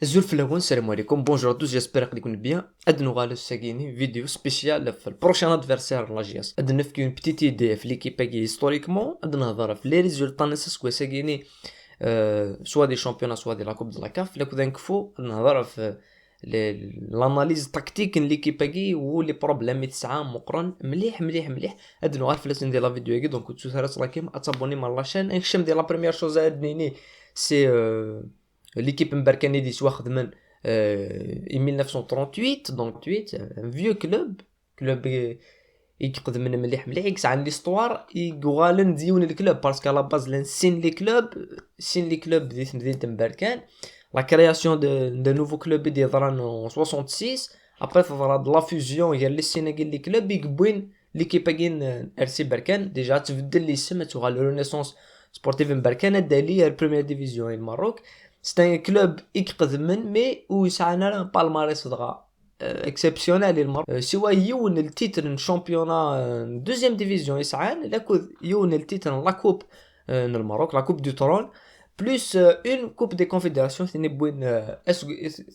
زول في الاول السلام عليكم بونجور دوز جيسبر تكون بيان ادنو غالو ساكيني فيديو سبيسيال في البروشان ادفيرسير لا جي اس ادنا في اون بتيت ايدي في ليكيب كي هيستوريكمون ادنا نهضر في لي ريزولطا ناس سكوا ساكيني سوا دي شامبيون سوا دي لا كوب دو لا كاف لا كودا نكفو نهضر في لاناليز تاكتيك ليكيب كي و لي بروبليم تسعه مقرن مليح مليح مليح ادنو عارف لازم ندير لا فيديو كي دونك تو سارات راكم اتابوني مع لاشين انكشم ديال لا بريمير شوز ادنيني سي l'équipe مبركاني دي سوا خدمن en 1938 donc 38 un vieux club يقدم من مليح مليح يكس عن ليستوار يغالن ديون الكلوب باسكو على باز لنسين لي كلوب دي مدينة مبركان لا كرياسيون دو نوفو كلوب دي ظران 66 ابري ظرا لا فيزيون هي اللي سينا قال لي كلوب يقبوين ليكيبا كين ار سي بركان ديجا تبدل لي اسم تغال رينيسونس سبورتيف مبركان دالي البريمير ديفيزيون الماروك سي ان كلوب يقدم مي ويسعنا بالماريس دغا اكسبسيونيل المر سوا يون التيتر شامبيونا دوزيام ديفيزيون يسعان لاكو يون التيتر لا كوب الماروك لا كوب دو ترون بلوس اون كوب دي كونفيدراسيون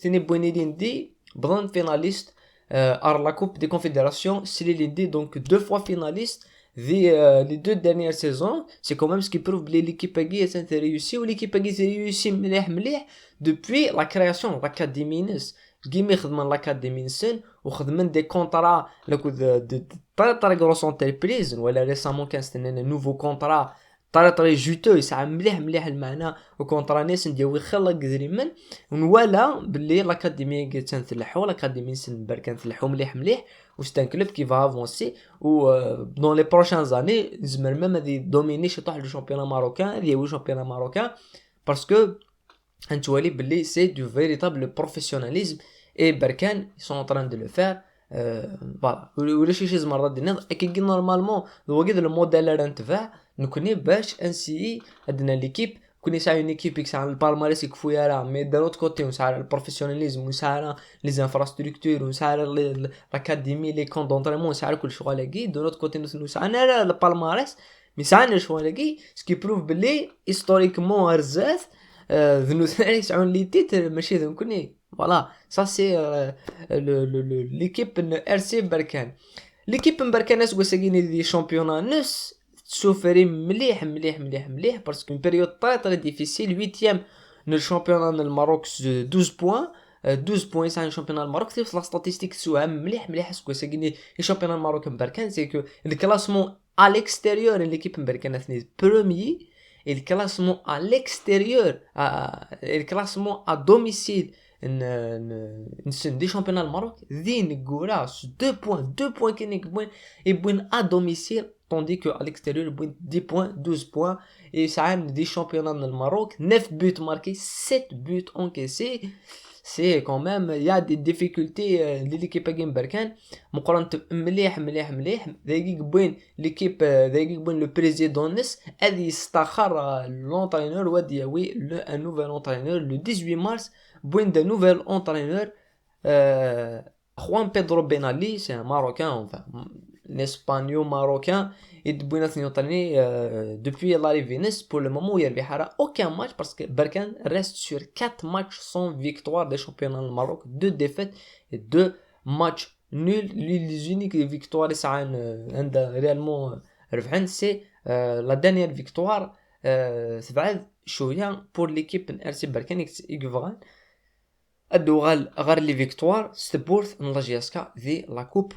ثاني بوين دي بضن فيناليست ار لا كوب دي كونفيدراسيون سي لي donc deux fois finaliste les deux dernières saisons c'est quand même ce qui prouve que l'équipe a réussi ou l'équipe a réussi مليح depuis la création de l'académie كيما خدمن l'académie نسن وخدمن دي كونطرا لكو دي طري غروس انتربريز ولا ريسامون كان استنى نوفو كونطرا طري جوتو يسعى مليح المعنى وكونطرا ناس نديوي خلق زريمن ولا باللي l'académie تنثلحو l'académie نسن بركان تلحو مليح وستان كلوب كي فا افونسي و دون لي بروشان زاني نزمر ميم هادي دوميني شي طاح لو شامبيون ماروكان هادي هو شامبيون ماروكان باسكو هنتوالي باللي سي دو فيريتابل بروفيسيوناليزم اي بركان سون ان تران دو لو فير فوالا ولا شي زمرات دينا اكيد نورمالمون هو كيد الموديل راه نتفاع نكوني باش انسي عندنا ليكيب كوني ساعه اون ايكيب يكسع البالماريس يكفويا راه مي دان اوت كوتي ونسعى البروفيسيوناليزم ونسعى لي زانفراستركتور ونسعى لاكاديمي لي كون دونطريمون ونسعى كل شغل كي دون اوت كوتي نسعى البالماريس مي ساعه شغل كي سكي بروف بلي هيستوريكمون رزاز ذنو ثاني يسعون لي تيتر ماشي ذن كوني فوالا سا سي ليكيب ار سي بركان ليكيب مبركان اسكو ساكيني دي شامبيونا نص سوفري مليح باسكو اون بيريود طري ديفيسيل 8 نو الشامبيونا الماروك 12 بوين 12 بوين سان شامبيونا الماروك في لا ستاتيستيك سوا مليح اسكو ساكيني الشامبيونا الماروك مبركان سي كو الكلاسمون à l'extérieur l'équipe مبركان ثني بروميي et le classement à l'extérieur et le classement à domicile des championnats du Maroc ذين كوراس 2 points كاين بوين et بوين à domicile tandis que à l'extérieur بوين 10 points 12 points et ça des championnats du Maroc 9 buts marqués 7 buts encaissés c'est quand même il y a des difficultés de l'équipe game بركان مقارنة مليح دقيق بين l'équipe دقيق بين le président نس هذه استخر l'entraîneur ودياوي un nouvel entraîneur le 18 mars بين de nouvel entraîneur Juan Pedro Ben Ali c'est un Marocain enfin un Espagnol marocain et بوينا ثني entraîné depuis l'arrivée Nice pour le moment il y a aucun match parce que Berkane reste sur 4 matchs sans victoire des championnats du Maroc 2 défaites et 2 matchs nuls les uniques victoires اللي ساعن عندها réellement ربحان c'est la dernière victoire تبعد شويه pour l'équipe RC Berkane يكفغان ادو غير لي فيكتوار ستبورث من لا جي اس كا ذي لا كوب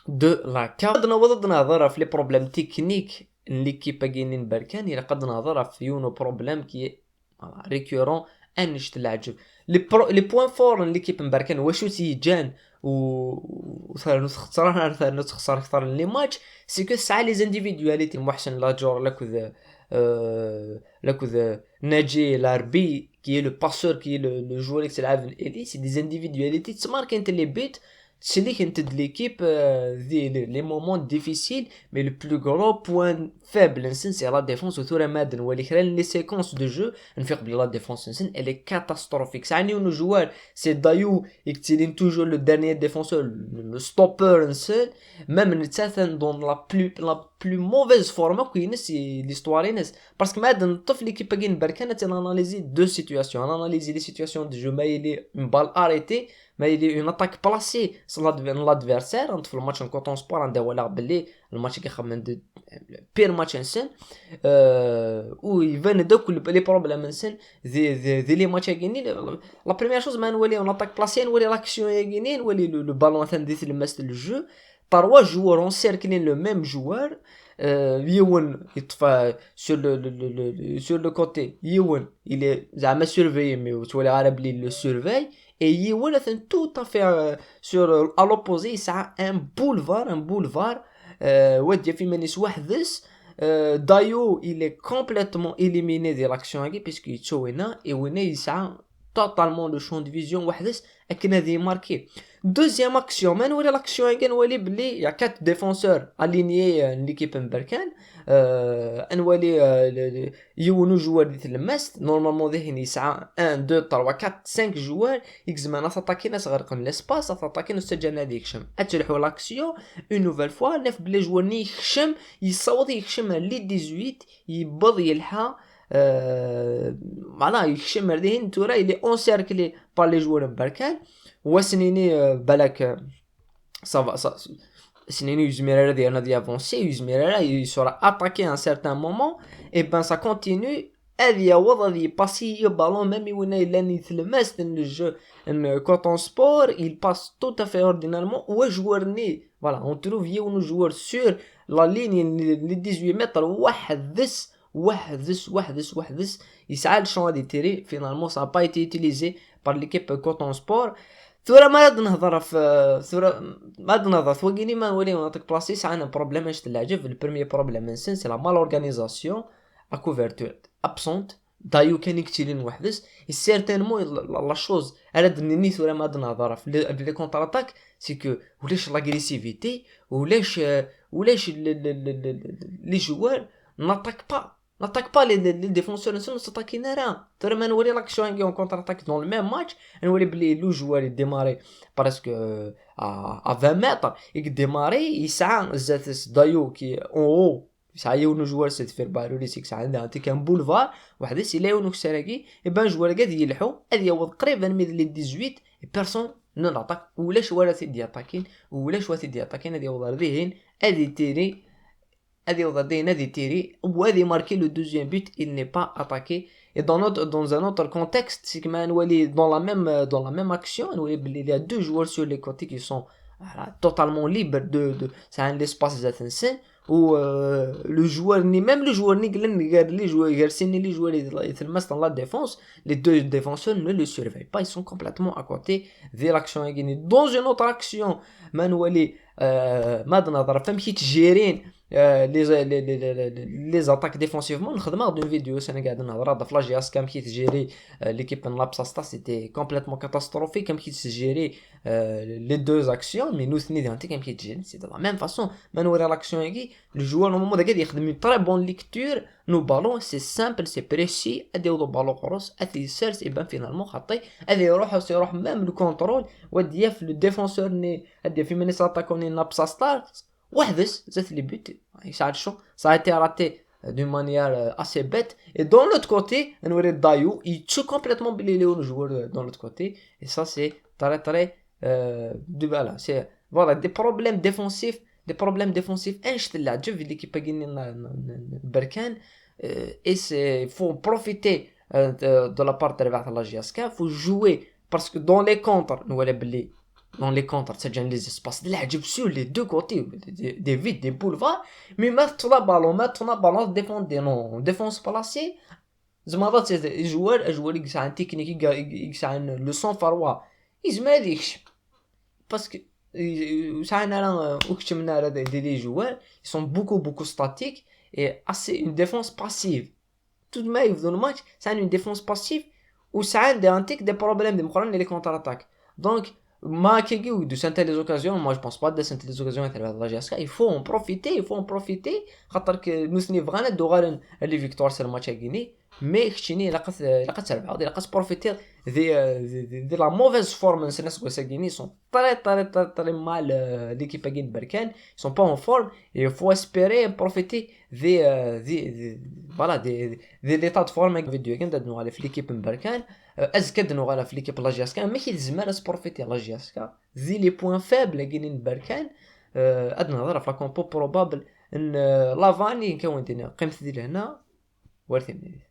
دو لا كاب قد نهضر في لي بروبليم تكنيك ليكيب كاينين بركان الا قد نهضر في يونو بروبليم كي ريكورون انشت العجب لي بوين فور ليكيب بركان واش تيجان و خسرنا تخسر اكثر لي ماتش سي كو ساعه لي انديفيدواليتي محسن لاجور لاكو ناجي لاربي qui est le passeur qui est le joueur qui s'élève élite c'est des individualités tu marques entre les buts c'est lui qui de l'équipe les moments difficiles mais le plus gros point فابل نسن سي لا ديفونس وثورة مادن ولي خلال لي سيكونس دو جو نفيق بلي لا ديفونس نسن الي كاتاستروفيك ساعني ونو جوار سي دايو يكتلين توجور لو دارنيير ديفونسور لو ستوبر نسن ميم نتساثن دون لا بلو موفيز فورما كوينس ليستوار ينس باسكو مادن الطفل كي باغي بركان تناناليزي دو سيتوياسيون اناليزي لي سيتوياسيون دو جو ما يلي اون بال اريتي ما يلي اون اتاك بلاسي لادفيرسير في الماتش كوطون سبور عنده ولا بلي الماتش كيخمم دو بير ماتش نسن و يبان دوك لي بروبليم نسن ذي لي ماتش كاينين لا بريمير شوز ما نولي اون اتاك بلاسي نولي لاكسيون كاينين نولي لو بالون مثلا ديت الماس الجو تروا جوار اون سيركلين لو ميم جوار يون يطفى sur le côté يون il est زعما سيرفي مي تولي عارف بلي لو سيرفي et يون tout à fait sur à l'opposé ça un boulevard ودي في منيس وحدس دايو il est complètement éliminé de l'action هكي puisque يتشوينا et وين يسعى totalement le champ de vision وحدس اكن هذه ماركي دوزيام اكسيون ما نولي لاكسيون كنولي بلي يا 4 ديفونسور الينيي ليكيب مبركان نولي يونو جوار ديال الماست نورمالمون ذهن يسعى 1 2 3 4 5 جوار يكزمان اتاكي ناس غرقن لاسباس اتاكي نستجن هذيك يخشم اتلحو لاكسيون اون نوفيل فوا نف بلي جوار ني يخشم يصوت يخشم لي 18 يبض يلحى معناها يخشم هذين تورا اللي اون سيركلي بار لي جوار مبركان وسنيني بالك صافا سنيني يزميرا ديالنا دي افونسي يزميرا يسورا اتاكي ان سيرتان مومون اي بان سا كونتينيو هذه وضع دي باسي بالون ميم وين لاني تلمست الجو ان كوطون سبور il passe tout à fait ordinairement و جوارني فوالا اون تروف يونو جوار سور لا ليني لي 18 متر وحدس يسعى الشون دي تيري فينالمون سا با ايتي يوتيليزي بار ليكيب كوطون سبور ثورة ما نهضر في ثورة ما نهضر ثوقيني ما نولي نعطيك بلاصي ساعنا بروبليم اش تلعجب البريمير بروبليم نسن سي لا مال اورغانيزاسيون ا كوفرتور ابسونت دايو كان يكتيلين وحدس سيرتينمون لا شوز على دنيني ثورة ما نهضر في لي كونتر اتاك سي كو ولاش لاغريسيفيتي ولاش لي جوار n'attaque pas les défenseurs ne s'attaquent rien ترى ما نوري لك شو ان كونتر اتاك dans le même match نوري بلي لو جوار يديماري برسك à 20 متر يديماري يسعى زات دايو كي او يسعى يونو جوار سيت فير بالو لي سيكس عنده عندي كان بولفار واحد يلايونو كسراكي يبان جوار قاعد يلحو هذه هو تقريبا من لي 18 بيرسون نو اتاك ولاش ولا تدي اتاكين هذه وضع ذهن هذه تيري هذه وضعين هذه تيري وهذه ماركي لو دوزيام بوت il n'est pas attaqué et dans un autre contexte c'est que man wali dans la même action il y a deux joueurs sur les côtés qui sont totalement libres de c'est un espace ذات ou le joueur ni les joueurs يتلمس dans la défense les deux défenseurs ne le surveillent pas ils sont complètement à côté de l'action dans une autre action man wali ما نهضر فهمتي تجيرين لي زاتاك ديفونسيفمون نخدمها دون فيديو انا قاعد نهضر هذا فلاجياس كان كي تجيري ليكيب لابساستا سيتي كومبليتمون كاتاستروفيك كان كي تجيري لي دو اكسيون مي نو ثني دانتي كان كي تجيري سي دو لا ميم فاصون ما نوري لاكسيون هكي لو جوار نورمالمون قاعد يخدم تري بون ليكتور نو بالون سي سامبل سي بريسي اديو دو بالون قروس ادي سيرس يبان فينالمون خطي ادي يروح ميم لو كونترول ودي في لو ديفونسور ني ادي في مني ساتاكوني لابساستا وحدس زات لي بوت يساعد شو ça a été raté d'une manière assez bête et dans l'autre côté نوري دايو il tue complètement les joueurs dans l'autre côté et ça c'est très du voilà c'est voilà des problèmes défensifs ايش تلعب في l'équipe كاين بركان et c'est faut profiter de la part de la GSK faut jouer parce que dans les contres نولي بلي dans les contres تسجل les espaces العجب sur les deux côtés des vides des boulevards mais mettre la balle défendre non défense placée زعما joueur يقسع تكنيك يقسع لو سون فروا يزما ديكش باسكو ساعنا انا وكتمنا على دي joueurs ils sont beaucoup statiques et assez une défense passive tout de même dans le match c'est une défense passive ou ça a des problèmes de les contre-attaques donc ما كيجيو دو سانتي لي زوكازيون moi je pense pas de سانتي لي زوكازيون تاع لا جاسكا il faut en profiter خاطر نوثني فغانا دوغارن اللي فيكتوار سير ماتش غيني مي خشيني لقات تربح لقات بروفيتير دي لا موفيز فورم الناس كو ساكيني سون طري مال ليكيب غين بركان سون با اون فورم il faut espérer profiter دي فوالا دي ليطا دو فورم فيديو كان دادنو على في ليكيب بركان ازكد نو على في ليكيب لاجياسكا ماشي الزمان سبروفيتي لاجياسكا زي لي بوين فابل كاينين بركان ادنا نهضر في لا كومبو بروبابل ان لافاني كون دينا قيمت دي لهنا ورثي